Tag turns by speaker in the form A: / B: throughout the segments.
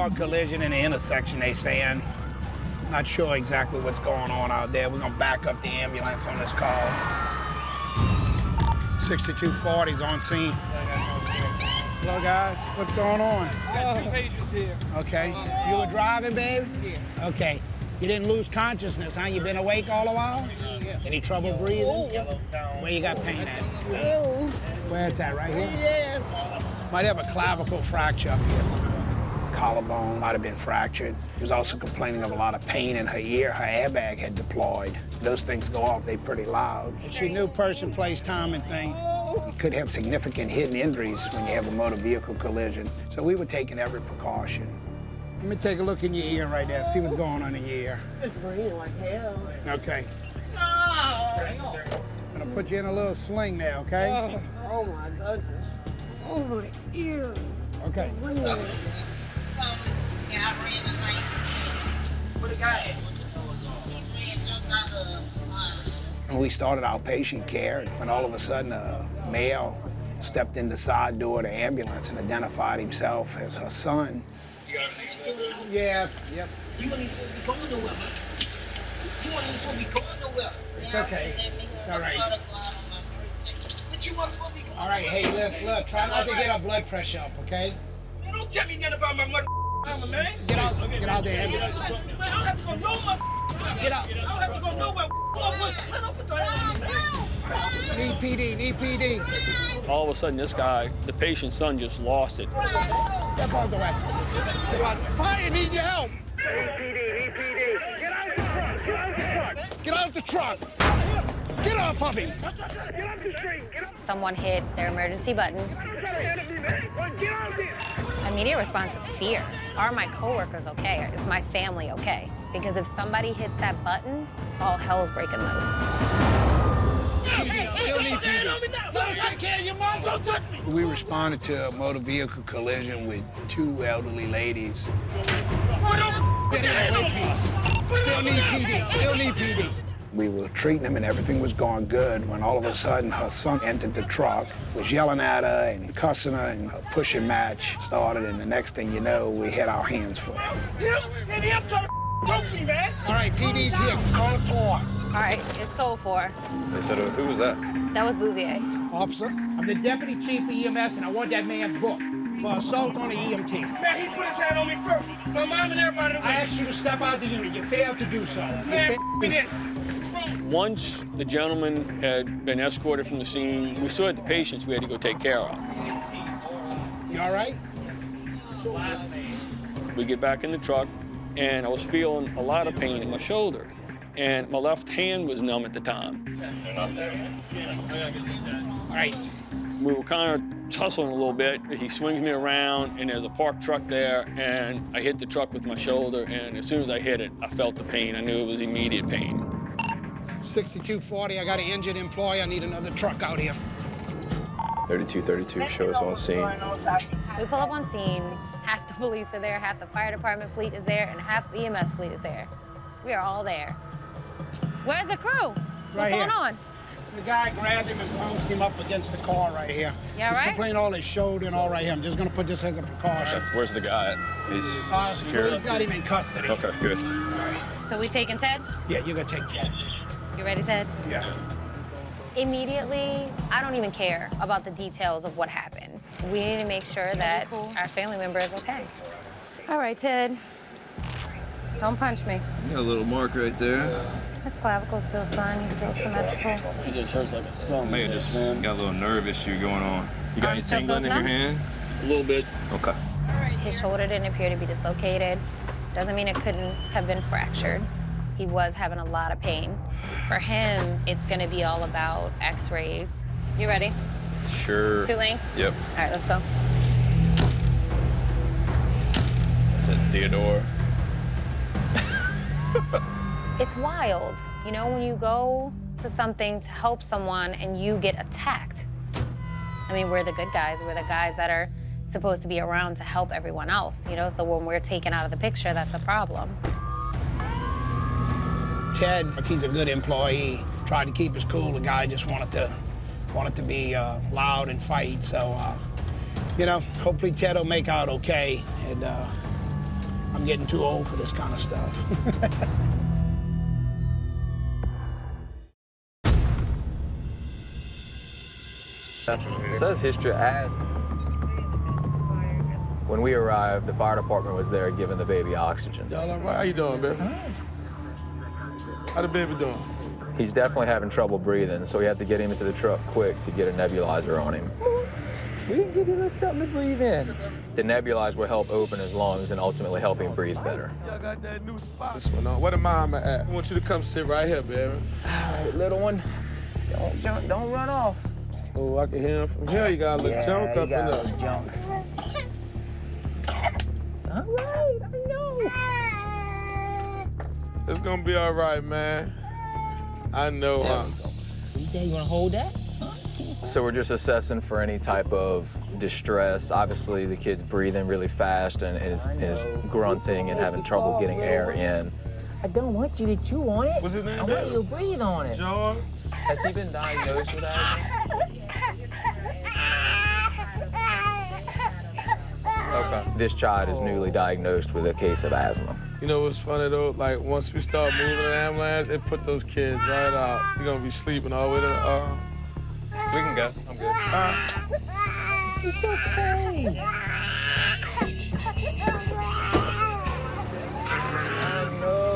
A: car collision in the intersection, they saying. Not sure exactly what's going on out there. We're gonna back up the ambulance on this call. 6240's on scene. Hello, guys. What's going on?
B: Got 2 patients here.
A: Okay. You were driving, babe?
B: Yeah.
A: Okay. You didn't lose consciousness, huh? You been awake all the while?
B: Yeah.
A: Any trouble breathing? Where you got pain at? Where it's at, right here?
B: Yeah.
A: Might have a clavicle fracture up here. Collarbone might have been fractured. She was also complaining of a lot of pain in her ear. Her airbag had deployed. Those things go off, they're pretty loud. She knew person, place, time, and thing. You could have significant hidden injuries when you have a motor vehicle collision. So we were taking every precaution. Let me take a look in your ear right there, see what's going on in your ear.
B: It's bleeding like hell.
A: Okay. I'm gonna put you in a little sling there, okay?
B: Oh my goodness. Oh my ear.
A: Okay.
B: Where the guy ran the night. Where the guy at?
A: We started outpatient care when all of a sudden a male stepped in the side door of the ambulance and identified himself as her son. Yeah, yep.
C: You ain't supposed to be going nowhere, man. You ain't supposed to be going nowhere.
A: It's okay. It's all right.
C: But you weren't supposed to be going.
A: All right, hey, look, try not to get our blood pressure up, okay?
C: Man, don't tell me nothing about my mother, man.
A: Get out there.
C: Man, I don't have to go nowhere.
A: Get out.
C: I don't have to go nowhere.
A: Need PD.
D: All of a sudden, this guy, the patient's son, just lost it.
A: Step out the way. Fire, need your help.
E: Need PD.
A: Get out the truck. Get off of him.
E: Get off the street. Get off.
F: Someone hit their emergency button.
E: Get out there.
F: Immediate response is fear. Are my coworkers okay? Is my family okay? Because if somebody hits that button, all hell's breaking loose.
A: Still need PD. Let us take care of your mom. Don't touch me. We responded to a motor vehicle collision with 2 elderly ladies. Get away from us. Still need PD. We were treating him and everything was going good when all of a sudden her son entered the truck, was yelling at her and cussing her, and a pushing match started, and the next thing you know, we had our hands full.
C: I'm trying to broke me, man.
A: All right, PD's here. Code 4.
F: All right, it's code 4.
G: They said, who was that?
F: That was Bouvier.
A: Officer?
H: I'm the deputy chief of EMS, and I want that man booked.
A: For assault on the EMT.
C: Man, he put his hand on me first. My mom and everybody.
A: I asked you to step out the unit. You failed to do so.
C: Man, me this.
D: Once the gentleman had been escorted from the scene, we saw the patients we had to go take care of.
A: You all right?
D: We get back in the truck, and I was feeling a lot of pain in my shoulder, and my left hand was numb at the time.
A: All right.
D: We were kind of tussling a little bit. He swings me around, and there's a parked truck there, and I hit the truck with my shoulder, and as soon as I hit it, I felt the pain. I knew it was immediate pain.
A: 6240, I got an injured employee. I need another truck out here.
G: 3232, show us on scene.
F: We pull up on scene. Half the police are there, half the fire department fleet is there, and half the EMS fleet is there. We are all there. Where's the crew? What's going on?
A: The guy grabbed him and bounced him up against the car right here.
F: Yeah,
A: He's
F: right?
A: complaining all his shoulder and all right here. I'm just gonna put this as a precaution.
G: Where's the guy at? He's secure?
A: He's got him in custody.
G: Okay, good.
A: All right.
F: So we taking Ted?
A: Yeah, you're gonna take 10.
F: You ready, Ted?
A: Yeah.
F: Immediately, I don't even care about the details of what happened. We need to make sure that our family member is okay. All right, Ted. Don't punch me.
G: You got a little mark right there.
F: His clavicle feels fine. He feels symmetrical.
D: It just hurts like a son.
G: May have just got a little nerve issue going on. You got any
F: still
G: tingling in
F: feels
G: your hand?
D: A little bit.
G: Okay.
F: His shoulder didn't appear to be dislocated. Doesn't mean it couldn't have been fractured. He was having a lot of pain. For him, it's gonna be all about x-rays. You ready?
G: Sure.
F: Tulane?
G: Yep.
F: All right, let's go.
G: Is it Theodore?
F: It's wild, you know, when you go to something to help someone and you get attacked. I mean, we're the good guys. We're the guys that are supposed to be around to help everyone else, you know? So when we're taken out of the picture, that's a problem.
A: Ted, he's a good employee. Tried to keep his cool. The guy just wanted to be loud and fight. So, you know, hopefully Ted will make out okay. And I'm getting too old for this kind of stuff.
I: It says history of asthma. When we arrived, the fire department was there giving the baby oxygen.
J: Y'all all right? How you doing, baby? How the baby doing?
I: He's definitely having trouble breathing, so we had to get him into the truck quick to get a nebulizer on him. We can give you something to breathe in. The nebulizer will help open his lungs and ultimately help him breathe better.
J: Y'all got that new spot. This one on. Where the mama at? I want you to come sit right here, baby.
I: All right, little one. Don't run off.
J: Oh, I can hear him from here. You got a little junk up in there.
I: Junk. All right, I know.
J: It's gonna be all right, man. I know, huh?
C: You wanna hold that?
I: So we're just assessing for any type of distress. Obviously, the kid's breathing really fast and is grunting and having trouble getting air in.
C: I don't want you to chew on it.
J: What's his name,
C: I want you to breathe on it.
J: George?
I: Has he been diagnosed with asthma? Okay. This child is newly diagnosed with a case of asthma.
J: You know what's funny, though? Like, once we start moving the ambulance, it put those kids right out. You're gonna be sleeping all the way to the,
I: We can go. I'm good.
C: It's okay.
I: I know.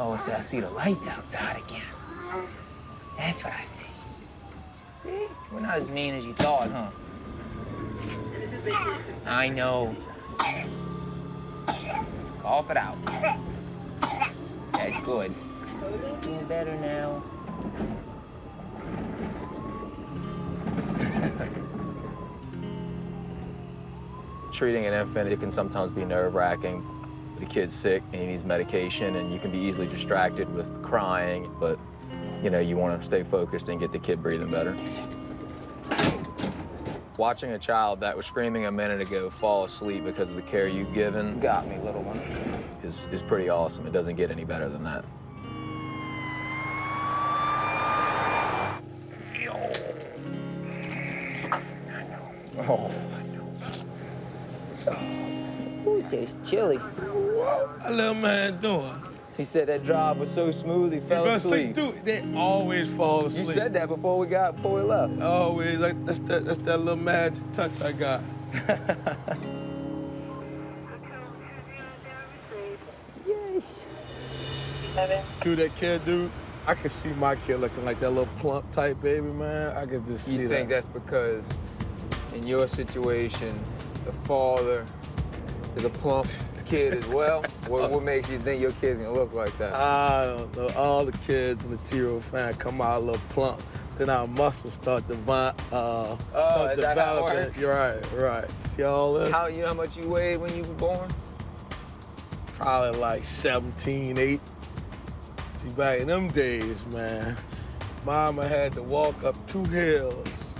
C: Oh, so I see the lights outside again. That's what I see. See? We're not as mean as you thought, huh? I know. Cough it out. That's good. Doing better now.
I: Treating an infant, it can sometimes be nerve-wracking. The kid's sick and he needs medication, and you can be easily distracted with crying, but you know, you want to stay focused and get the kid breathing better. Watching a child that was screaming a minute ago fall asleep because of the care you've given
C: Got me, little one.
I: is pretty awesome. It doesn't get any better than that.
C: Oh, Ooh, he said it's chilly.
J: What that little man doing?
I: He said that drive was so smooth he fell asleep.
J: Dude, they always fall
I: You
J: asleep.
I: said that before we left.
J: Always. Like, that's that little magic touch I got.
C: Yes.
J: Dude, that kid, dude, I can see my kid looking like that little plump type baby, man. I can just see
I: You think
J: that.
I: that's because in your situation, the father is a plump kid as well? What makes you think your kid's gonna look like that?
J: I don't know. All the kids in the T-Row fan come out a little plump. Then our muscles start
I: is that how it
J: developing.
I: works?
J: You're right. See all this?
I: You know how much you weighed when you were born?
J: Probably like 17, 8. See, back in them days, man, Mama had to walk up 2 hills,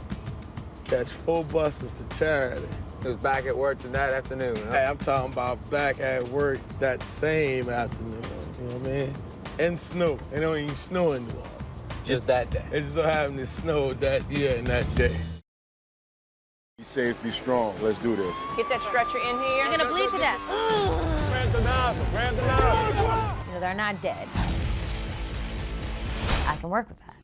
J: catch 4 buses to Charity.
I: It was back at work that afternoon, huh?
J: Hey, I'm talking about back at work that same afternoon, you know what I mean? And snow. It don't even snow in New Orleans.
I: Just that day.
J: It just so happened to snow that year and that day.
K: Be safe, be strong. Let's do this.
L: Get that stretcher in here.
F: You're gonna bleed to death.
E: Grab the nozzle, grab the nozzle.
F: You know, they're not dead. I can work with that.